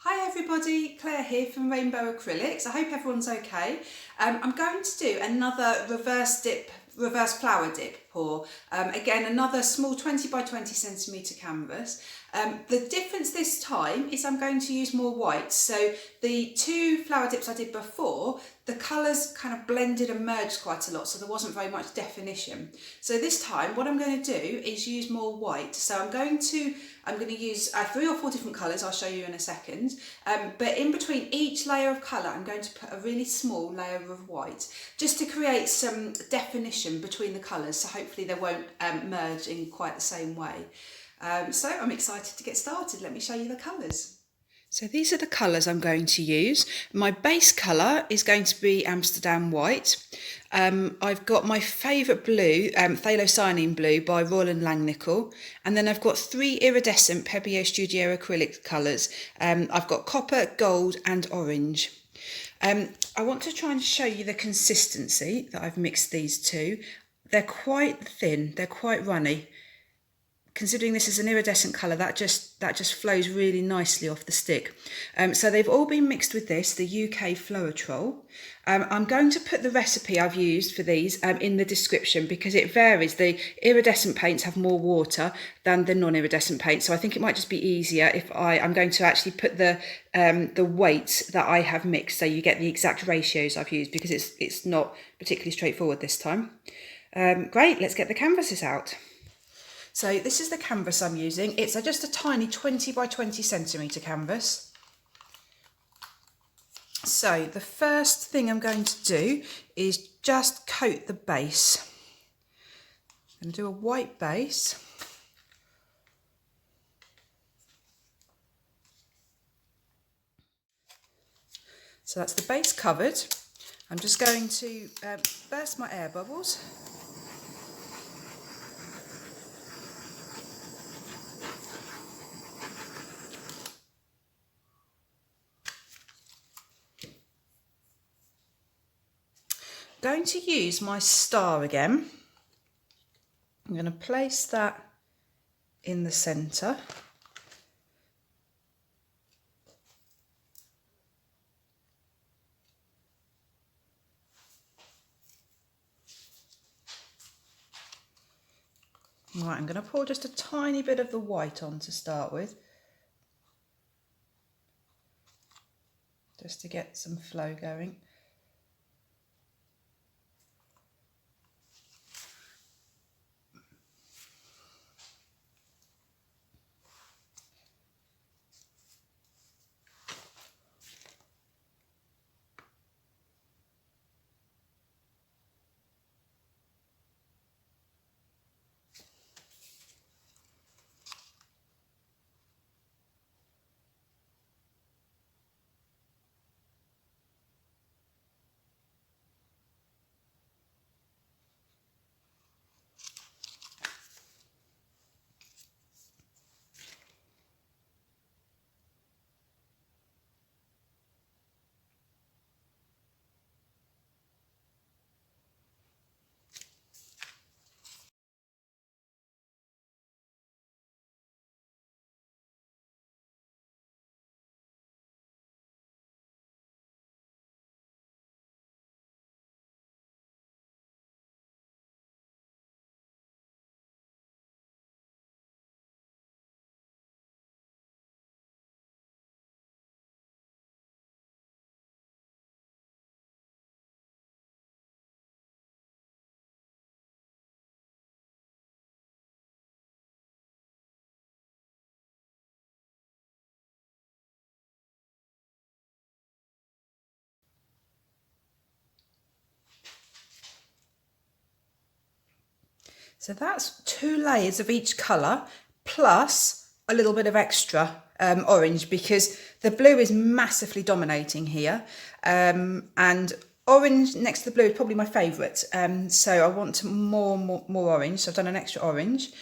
Hi everybody, Claire here from Rainbow Acrylics. I hope everyone's okay. I'm going to do another reverse flower dip pour. Again, another small 20 by 20 centimetre canvas. The difference this time is I'm going to use more white. So the two flower dips I did before, the colours kind of blended and merged quite a lot, so there wasn't very much definition. So this time what I'm going to do is use more white. So I'm going to use 3 or 4 different colours, I'll show you in a second. But in between each layer of colour, I'm going to put a really small layer of white, just to create some definition between the colours, so hopefully they won't merge in quite the same way. So I'm excited to get started. Let me show you the colours. So these are the colours I'm going to use. My base colour is going to be Amsterdam White. I've got my favourite blue, Phthalocyanine Blue by Royal & Langnickel. And then I've got 3 iridescent Pebeo Studio acrylic colours. I've got copper, gold and orange. I want to try and show you the consistency that I've mixed these two. They're quite thin, they're quite runny. Considering this is an iridescent colour, that just flows really nicely off the stick. So they've all been mixed with this, the UK floetrol. I'm going to put the recipe I've used for these in the description because it varies. The iridescent paints have more water than the non-iridescent paints, so I think it might just be easier if I'm going to actually put the weights that I have mixed, so you get the exact ratios I've used, because it's not particularly straightforward this time. Great, let's get the canvases out. So this is the canvas I'm using. It's just a tiny 20 by 20 centimetre canvas. So the first thing I'm going to do is just coat the base. I'm going to do a white base. So that's the base covered. I'm just going to burst my air bubbles. Going to use my star again. I'm going to place that in the centre. Right, I'm going to pour just a tiny bit of the white on to start with, just to get some flow going. So that's 2 layers of each colour plus a little bit of extra orange, because the blue is massively dominating here, and orange next to the blue is probably my favourite, so I want more orange, so I've done an extra orange.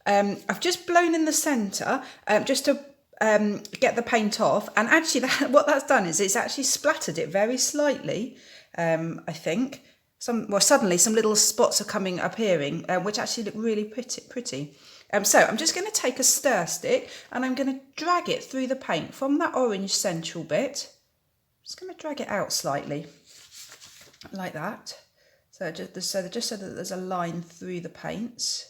I've just blown in the centre just to get the paint off, and actually what that's done is it's actually splattered it very slightly, I think. Suddenly some little spots are appearing, which actually look really pretty. So I'm just going to take a stir stick and I'm going to drag it through the paint from that orange central bit. I'm just going to drag it out slightly, like that. So just so that there's a line through the paints.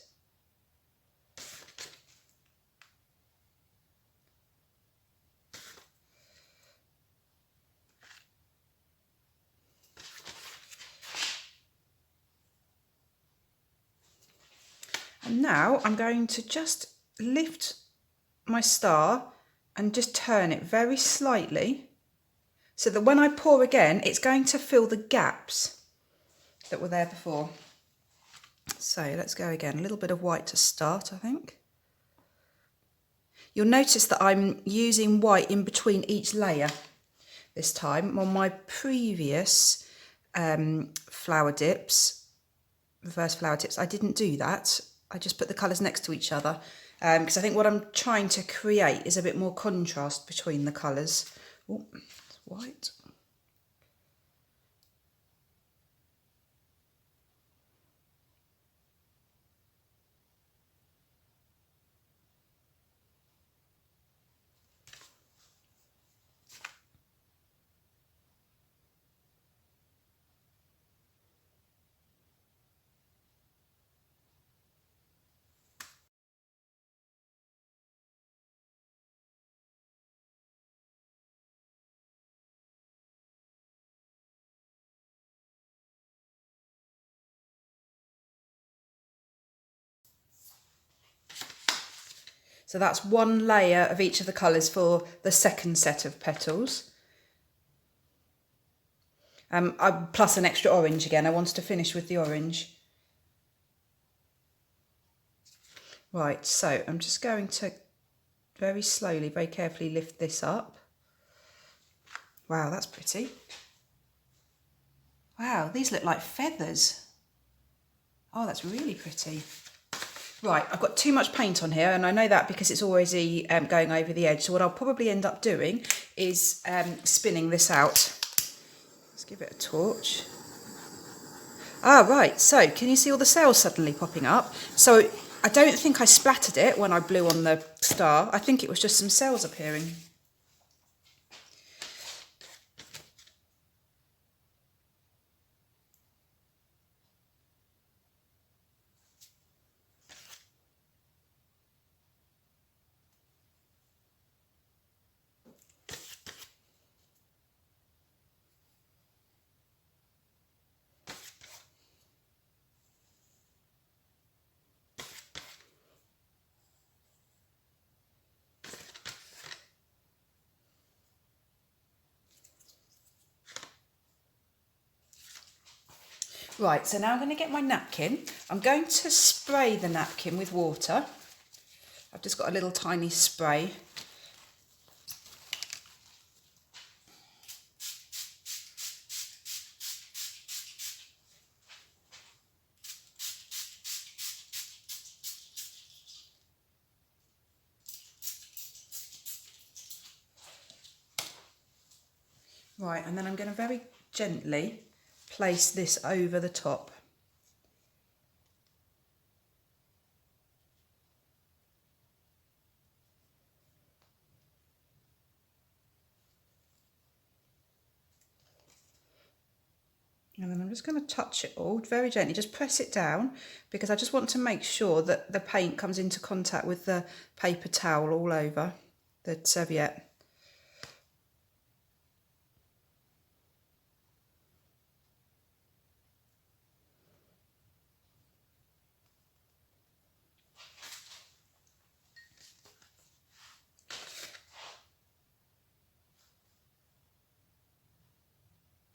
And now I'm going to just lift my star and just turn it very slightly so that when I pour again, it's going to fill the gaps that were there before. So let's go again, a little bit of white to start, I think. You'll notice that I'm using white in between each layer this time. On my previous flower dips, reverse flower dips, I didn't do that. I just put the colours next to each other because I think what I'm trying to create is a bit more contrast between the colours. Oh, it's white. So that's one layer of each of the colours for the second set of petals. Plus an extra orange again. I wanted to finish with the orange. Right, so I'm just going to very slowly, very carefully lift this up. Wow, that's pretty. Wow, these look like feathers. Oh, that's really pretty. Right, I've got too much paint on here and I know that because it's already going over the edge. So what I'll probably end up doing is spinning this out. Let's give it a torch. Ah, right, so can you see all the cells suddenly popping up? So I don't think I splattered it when I blew on the star. I think it was just some cells appearing. Right, so now I'm going to get my napkin. I'm going to spray the napkin with water. I've just got a little tiny spray. Right, and then I'm going to very gently place this over the top. And then I'm just going to touch it all very gently, just press it down because I just want to make sure that the paint comes into contact with the paper towel all over the serviette.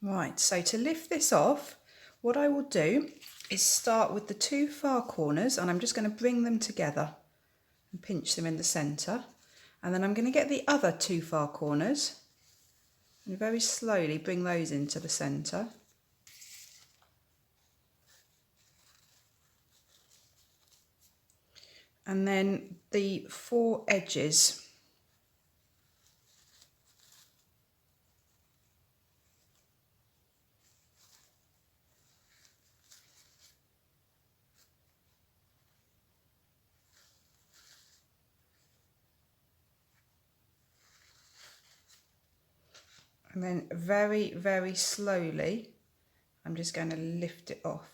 Right, so to lift this off, what I will do is start with the two far corners and I'm just going to bring them together and pinch them in the centre. And then I'm going to get the other two far corners and very slowly bring those into the centre. And then the four edges. And then very, very slowly, I'm just going to lift it off.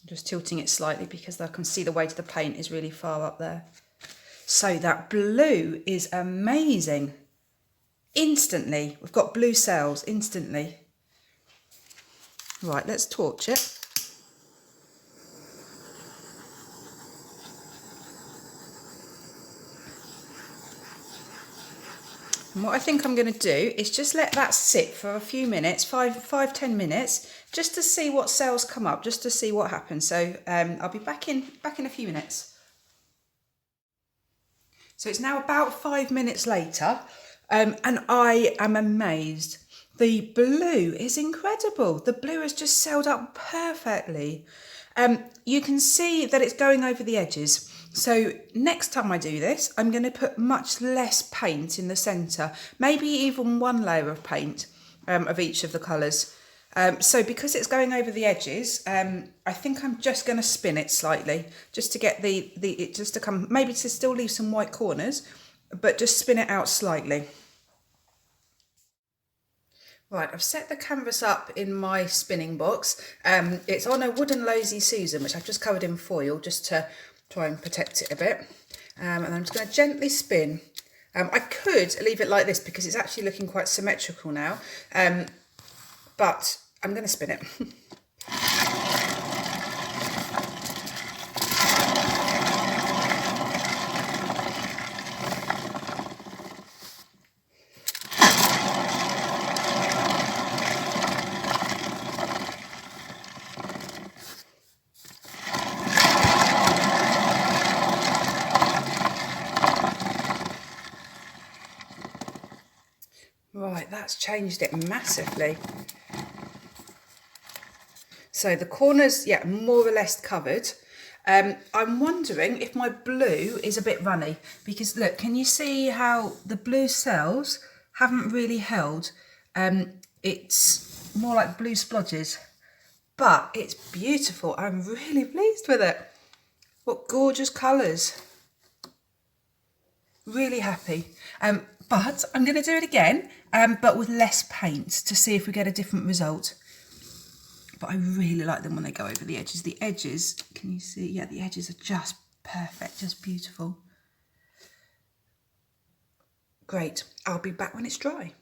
Just tilting it slightly because I can see the weight of the paint is really far up there. So that blue is amazing. Instantly, we've got blue cells instantly. Right, let's torch it. And what I think I'm going to do is just let that sit for a few minutes, 10 minutes, just to see what cells come up, just to see what happens. So I'll be back in a few minutes. So it's now about 5 minutes later, and I am amazed. The blue is incredible. The blue has just celled up perfectly. You can see that it's going over the edges. So next time I do this, I'm going to put much less paint in the centre, maybe even one layer of paint of each of the colours. So because it's going over the edges, I think I'm just going to spin it slightly, just to get it just to come, maybe to still leave some white corners, but just spin it out slightly. Right, I've set the canvas up in my spinning box. It's on a wooden Lazy Susan, which I've just covered in foil just to try and protect it a bit. And I'm just going to gently spin. I could leave it like this because it's actually looking quite symmetrical now, but I'm going to spin it. Right, that's changed it massively. So the corners, yeah, more or less covered. I'm wondering if my blue is a bit runny because look, can you see how the blue cells haven't really held? It's more like blue splodges, but it's beautiful. I'm really pleased with it. What gorgeous colours. Really happy. But I'm going to do it again, but with less paint to see if we get a different result. But I really like them when they go over the edges. The edges, can you see? Yeah, the edges are just perfect, just beautiful. Great, I'll be back when it's dry.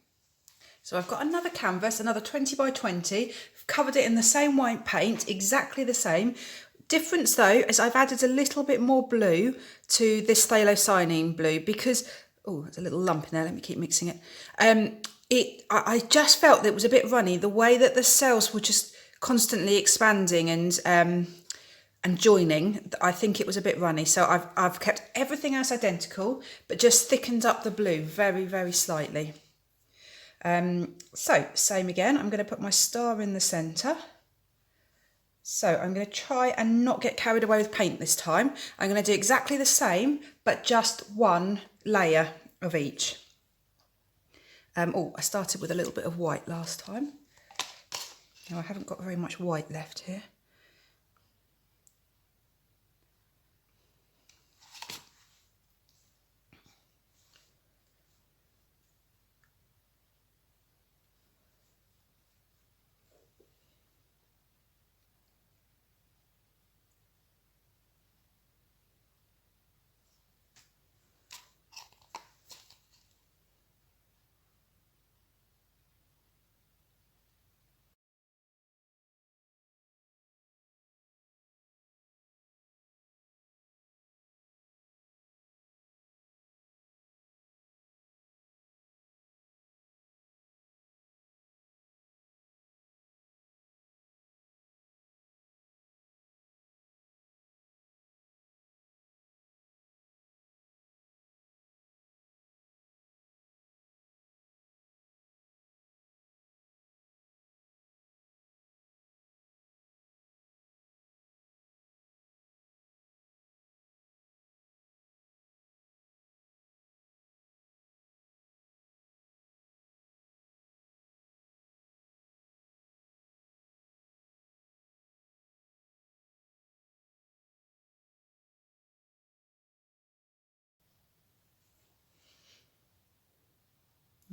So I've got another canvas, another 20 by 20, covered it in the same white paint, exactly the same. Difference though, is I've added a little bit more blue to this phthalocyanine blue because, oh, there's a little lump in there, let me keep mixing it. I just felt that it was a bit runny, the way that the cells were just constantly expanding and joining. I think it was a bit runny, so I've kept everything else identical, but just thickened up the blue very, very slightly. So same again, I'm going to put my star in the centre. So I'm going to try and not get carried away with paint this time. I'm going to do exactly the same, but just one layer of each. Oh, I started with a little bit of white last time. Now I haven't got very much white left here.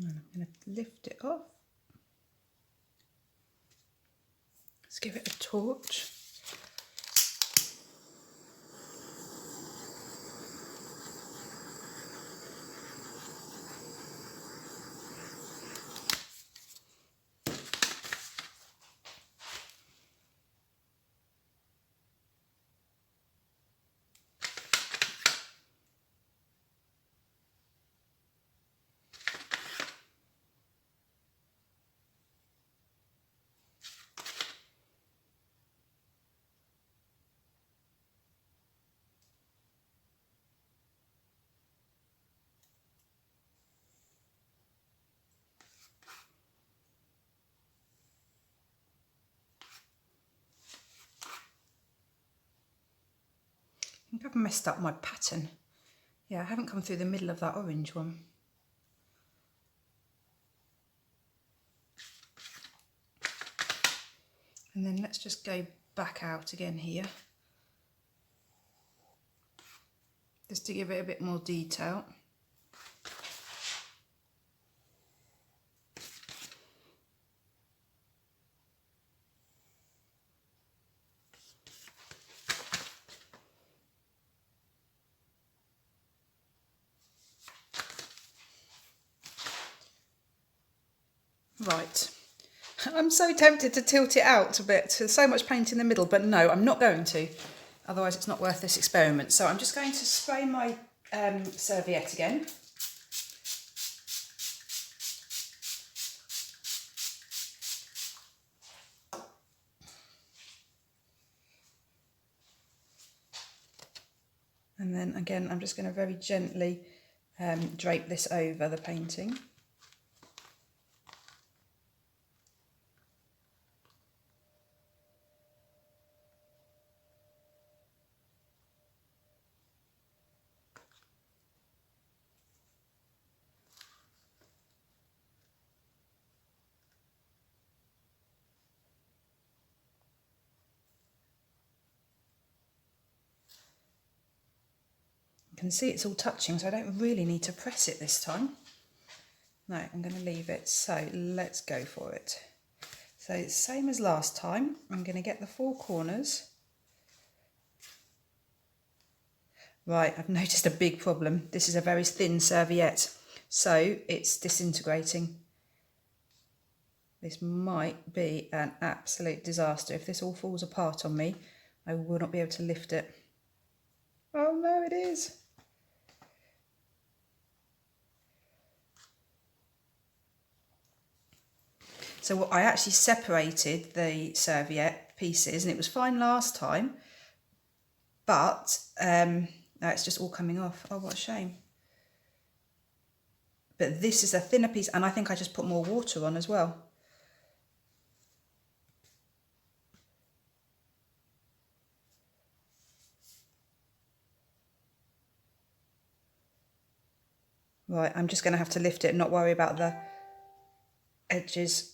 And I'm going to lift it off. Let's give it a torch. I think I've messed up my pattern. Yeah, I haven't come through the middle of that orange one. And then let's just go back out again here, just to give it a bit more detail. Right, I'm so tempted to tilt it out a bit. There's so much paint in the middle, but no, I'm not going to. Otherwise it's not worth this experiment. So I'm just going to spray my serviette again. And then again, I'm just going to very gently drape this over the painting. You can see it's all touching, so I don't really need to press it this time. No, I'm going to leave it. So let's go for it. So it's same as last time. I'm going to get the four corners. Right, I've noticed a big problem. This is a very thin serviette, so it's disintegrating. This might be an absolute disaster. If this all falls apart on me, I will not be able to lift it. Oh no, it is. So I actually separated the serviette pieces, and it was fine last time, but now it's just all coming off. Oh, what a shame. But this is a thinner piece, and I think I just put more water on as well. Right, I'm just going to have to lift it and not worry about the edges.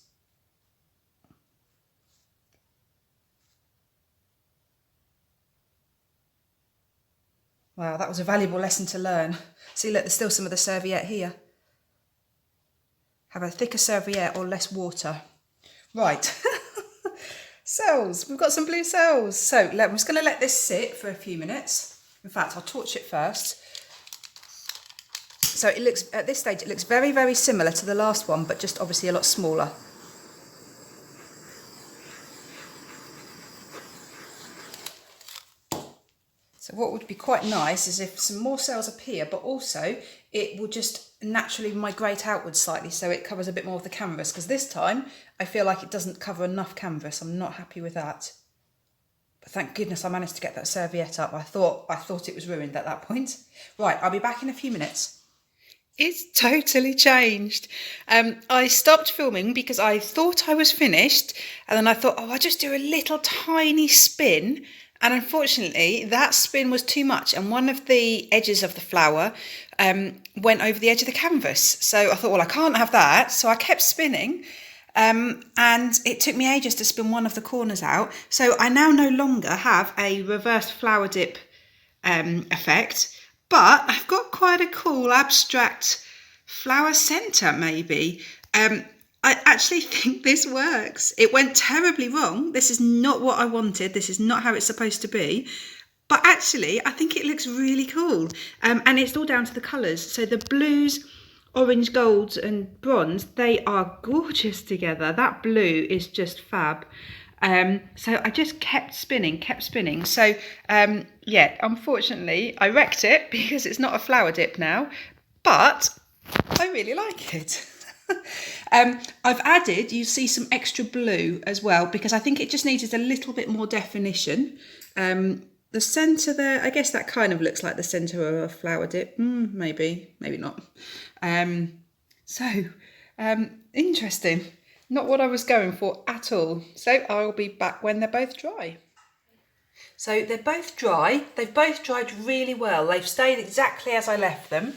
Wow, that was a valuable lesson to learn. See, look, there's still some of the serviette here. Have a thicker serviette or less water. Right, cells. We've got some blue cells. So I'm just going to let this sit for a few minutes. In fact, I'll torch it first. So it looks, at this stage, it looks very, very similar to the last one, but just obviously a lot smaller. So what would be quite nice is if some more cells appear, but also it will just naturally migrate outwards slightly so it covers a bit more of the canvas, because this time I feel like it doesn't cover enough canvas. I'm not happy with that. But thank goodness I managed to get that serviette up. I thought it was ruined at that point. Right, I'll be back in a few minutes. It's totally changed. I stopped filming because I thought I was finished, and then I thought, oh, I'll just do a little tiny spin. And unfortunately, that spin was too much, and one of the edges of the flower went over the edge of the canvas. So I thought, well, I can't have that. So I kept spinning, and it took me ages to spin one of the corners out. So I now no longer have a reverse flower dip effect, but I've got quite a cool abstract flower centre maybe. I actually think this works. It went terribly wrong. This is not what I wanted. This is not how it's supposed to be. But actually, I think it looks really cool. And it's all down to the colours. So the blues, orange, golds and bronze, they are gorgeous together. That blue is just fab. So I just kept spinning. So yeah, unfortunately, I wrecked it because it's not a flower dip now. But I really like it. I've added, you see, some extra blue as well because I think it just needed a little bit more definition. The centre there, I guess that kind of looks like the centre of a flower dip. Maybe not. Interesting. Not what I was going for at all. So I'll be back when they're both dry. So they're both dry. They've both dried really well. They've stayed exactly as I left them.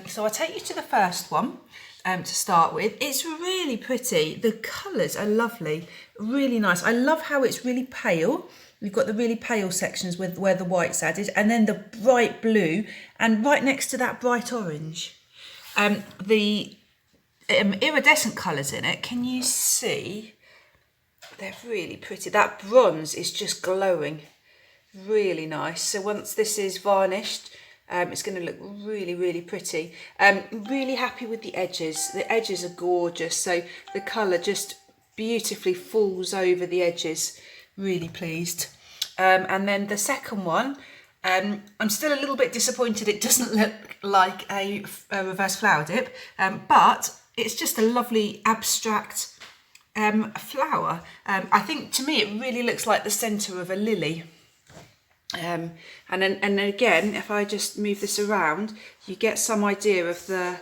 So I'll take you to the first one to start with. It's really pretty. The colours are lovely, really nice. I love how it's really pale. We've got the really pale sections with where the white's added, and then the bright blue, and right next to that bright orange. The iridescent colours in it, can you see? They're really pretty. That bronze is just glowing. Really nice. So once this is varnished, it's going to look really, really pretty. Really happy with the edges. The edges are gorgeous. So the colour just beautifully falls over the edges. Really pleased. And then the second one, I'm still a little bit disappointed it doesn't look like a reverse flower dip, but it's just a lovely abstract flower. I think to me it really looks like the centre of a lily. And then again, if I just move this around, you get some idea of the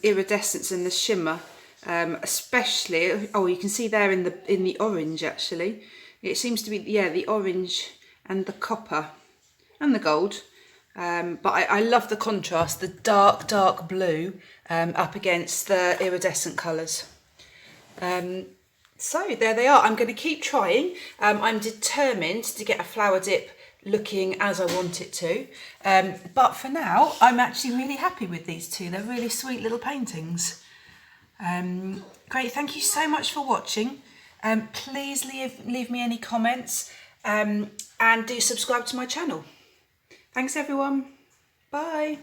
iridescence and the shimmer, especially. Oh, you can see there in the orange actually. It seems to be, yeah, the orange and the copper and the gold. But I love the contrast, the dark blue up against the iridescent colours. So there they are. I'm going to keep trying. I'm determined to get a flower dip looking as I want it to. But for now, I'm actually really happy with these two. They're really sweet little paintings. Great, thank you so much for watching. Please leave me any comments and do subscribe to my channel. Thanks everyone. Bye.